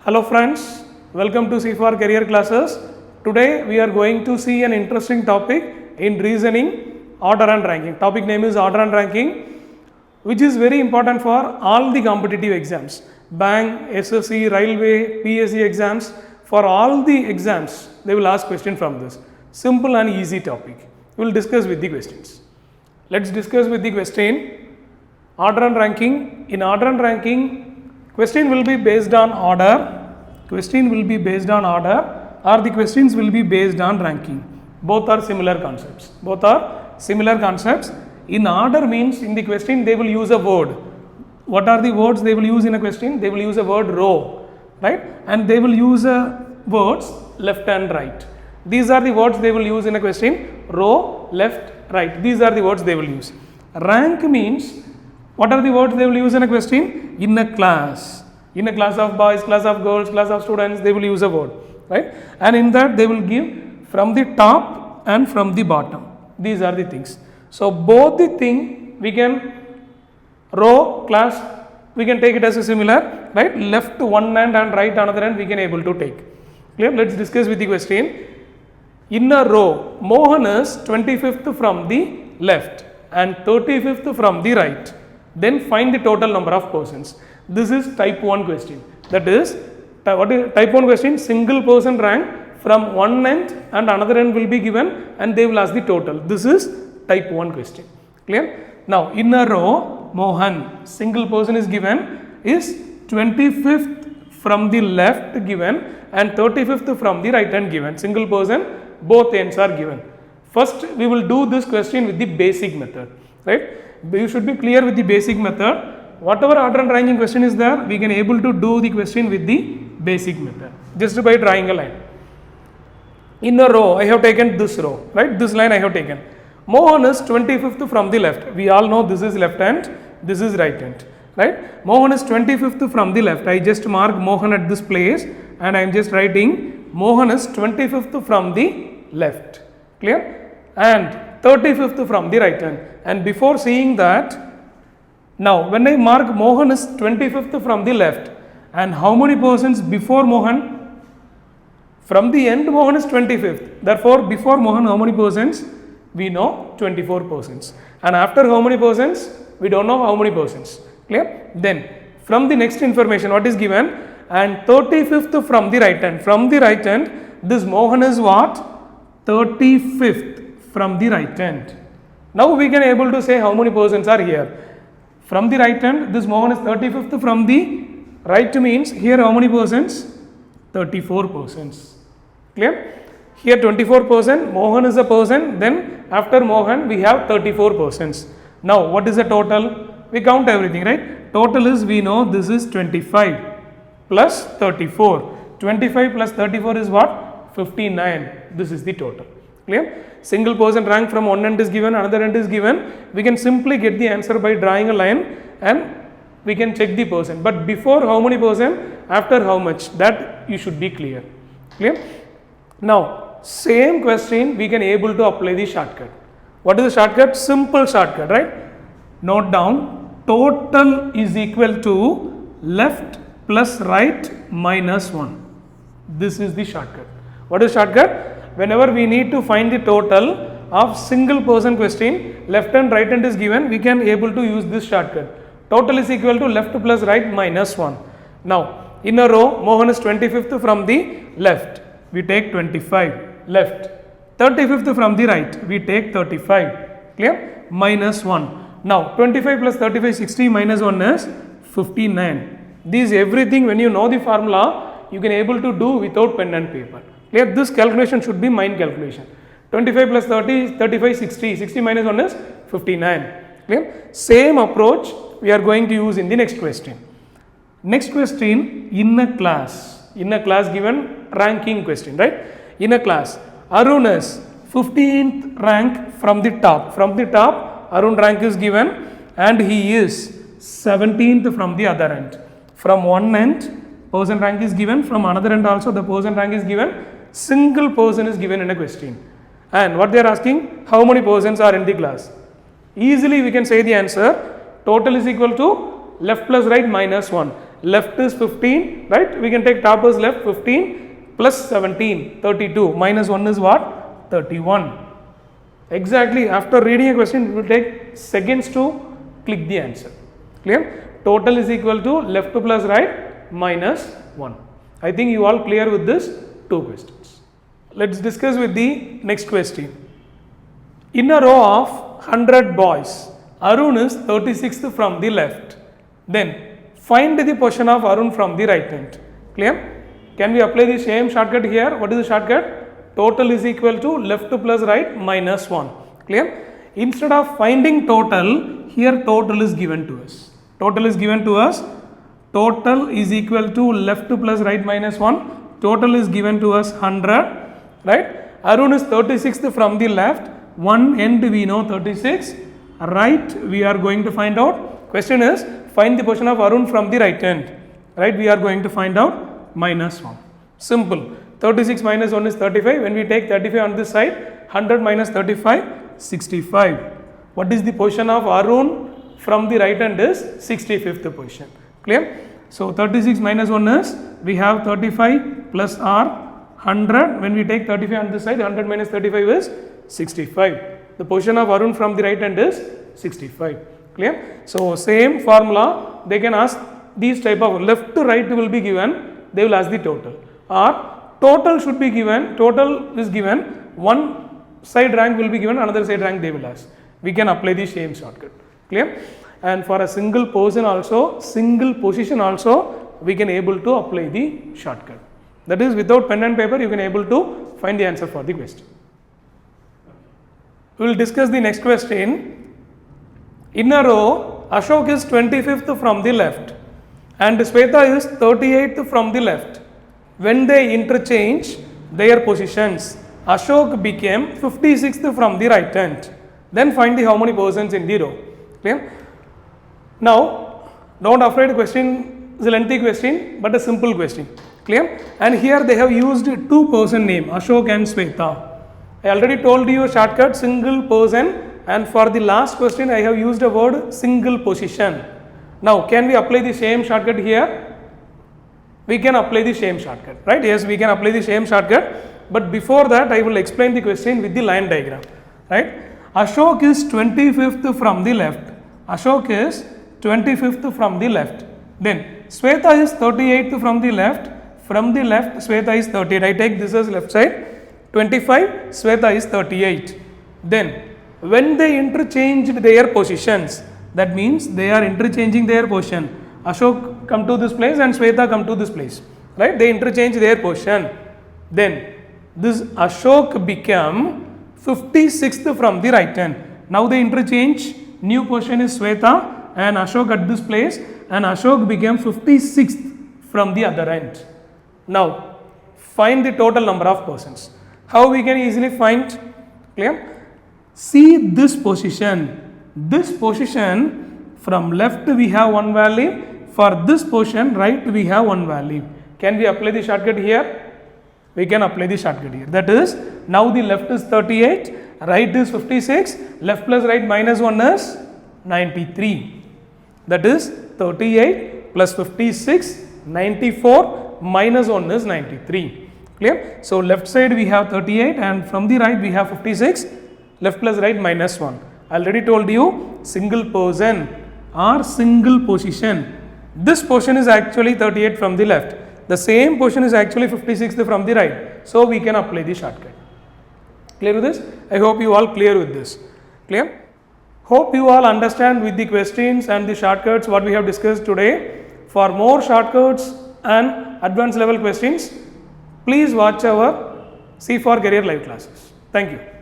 Hello friends, welcome to C4 Career Classes. Today we are going to see an interesting topic in reasoning, order and ranking. Topic name is order and ranking, which is very important for all the competitive exams. Bank, SSC, Railway, PSC exams. For all the exams, they will ask question from this. Simple and easy topic. We will discuss with the questions. Let's discuss with the question. Order and ranking. In order and ranking, question will be based on order. Question will be based on order, or the questions will be based on ranking. Both are similar concepts. Both are similar concepts. In order means in the question they will use a word. What are the words they will use in a question? They will use a word row, right? And they will use words left and right. These are the words they will use in a question. Row, left, right. These are the words they will use. Rank means what are the words they will use in a question? In a class. In a class of boys, class of girls, class of students, they will use a word, right? And in that they will give from the top and from the bottom. These are the things. So both the thing we can row, class, we can take it as a similar, right? Left one end and right another end we can able to take. Clear? Let's discuss with the question. In a row, Mohan is 25th from the left and 35th from the right. Then find the total number of persons. This is type 1 question. That is, what is type 1 question? Single person rank from one end and another end will be given and they will ask the total. This is type 1 question. Clear? Now, in a row, Mohan, single person is given, is 25th from the left given and 35th from the right hand given. Single person, both ends are given. First, we will do this question with the basic method, right? You should be clear with the basic method. Whatever order and ranking question is there, we can able to do the question with the basic method, just by drawing a line. In a row, I have taken this row, right? This line I have taken. Mohan is 25th from the left. We all know this is left hand, this is right hand, right? Mohan is 25th from the left. I just mark Mohan at this place and I am just writing Mohan is 25th from the left. Clear? And 35th from the right hand. And before seeing that, now when I mark Mohan is 25th from the left, and how many persons before Mohan? From the end Mohan is 25th. Therefore before Mohan how many persons? We know 24 persons. And after how many persons? We don't know how many persons. Clear? Then from the next information what is given? And 35th from the right hand. From the right hand, this Mohan is what? 35th from the right hand. Now we can able to say how many persons are here. From the right hand, this Mohan is 35th from the right means here how many persons? 34 persons. Clear? Here 24 person, Mohan is a person, then after Mohan we have 34 persons. Now what is the total? We count everything, right? Total is, we know this is 25 plus 34. 25 plus 34 is what? 59. This is the total. Clear? Single person rank from one end is given, another end is given. We can simply get the answer by drawing a line and we can check the person. But before how many person, after how much, that you should be clear. Clear? Now, same question we can able to apply the shortcut. What is the shortcut? Simple shortcut, right? Note down, total is equal to left plus right minus 1. This is the shortcut. What is shortcut? Whenever we need to find the total of single person question, left and right hand is given, we can able to use this shortcut. Total is equal to left plus right minus 1. Now, in a row, Mohan is 25th from the left. We take 25 left. 35th from the right. We take 35. Clear? Minus 1. Now, 25 plus 35, 60 minus 1 is 59. These everything when you know the formula, you can able to do without pen and paper. Clear? This calculation should be mind calculation. 25 plus 30 is 35, 60. 60 minus 1 is 59. Clear? Same approach we are going to use in the next question. Next question, in a class. In a class given ranking question, right? In a class, Arun is 15th rank from the top. From the top, Arun rank is given and he is 17th from the other end. From one end, person rank is given, from another end also the person rank is given, single person is given in a question. And what they are asking, how many persons are in the class? Easily we can say the answer, Total is equal to left plus right minus 1. Left is 15, right? We can take top as left, 15 plus 17, 32. Minus 1 is what? 31. Exactly, after reading a question, it will take seconds to click the answer. Clear? Total is equal to left plus right minus 1. I think you all clear with this two questions. Let's discuss with the next question. In a row of 100 boys, Arun is 36th from the left. Then find the position of Arun from the right hand. Clear? Can we apply the same shortcut here? What is the shortcut? Total is equal to left plus right minus 1. Clear? Instead of finding total, here total is given to us. Total is given to us. Total is equal to left plus right minus 1. Total is given to us 100. Right? Arun is 36th from the left. One end we know 36. Right we are going to find out. Question is find the position of Arun from the right end. Right? We are going to find out minus 1. Simple. 36 minus 1 is 35. When we take 35 on this side, 100 minus 35, 65. What is the position of Arun from the right hand is 65th position. Clear? So 36 minus 1 is, we have 35 plus R 100. When we take 35 on this side, 100 minus 35 is 65. The position of Arun from the right hand is 65. Clear? So same formula, they can ask these type of left to right will be given, they will ask the total. Or total should be given, total is given, one side rank will be given, another side rank they will ask. We can apply the same shortcut. Clear? And for a single person also, single position also, we can able to apply the shortcut. That is, without pen and paper, you can able to find the answer for the question. We will discuss the next question. In a row, Ashok is 25th from the left and Sweta is 38th from the left. When they interchange their positions, Ashok became 56th from the right hand. Then find the how many persons in the row. Clear? Now, don't afraid question is a lengthy question, but a simple question. Clear? And here they have used two person name, Ashok and Sweta. I already told you a shortcut, single person, and for the last question I have used a word single position. Now, can we apply the same shortcut here? We can apply the same shortcut, right? Yes, we can apply the same shortcut, but before that I will explain the question with the line diagram, right? Ashok is 25th from the left. Ashok is 25th from the left. Then Sweta is 38th from the left. From the left, Sweta is 38. I take this as left side. 25, Sweta is 38. Then when they interchanged their positions, that means they are interchanging their position. Ashok come to this place and Sweta come to this place, right? They interchange their position. Then this Ashok become 56th from the right hand. Now they interchange. New position is Sweta and Ashok at this place, and Ashok became 56th from the other end. Now find the total number of persons. How we can easily find? Clear? See this position. This position from left we have one value. For this position right we have one value. Can we apply the shortcut here? We can apply the shortcut here. That is, now the left is 38, right is 56, left plus right minus 1 is 93. That is 38 plus 56, 94 minus 1 is 93. Clear? So left side we have 38 and from the right we have 56, left plus right minus 1. I already told you single person or single position. This position is actually 38 from the left. The same position is actually 56th from the right. So we can apply the shortcut. Clear with this? I hope you all clear with this. Clear? Hope you all understand with the questions and the shortcuts what we have discussed today. For more shortcuts and advanced level questions, please watch our C4 Career live classes. Thank you.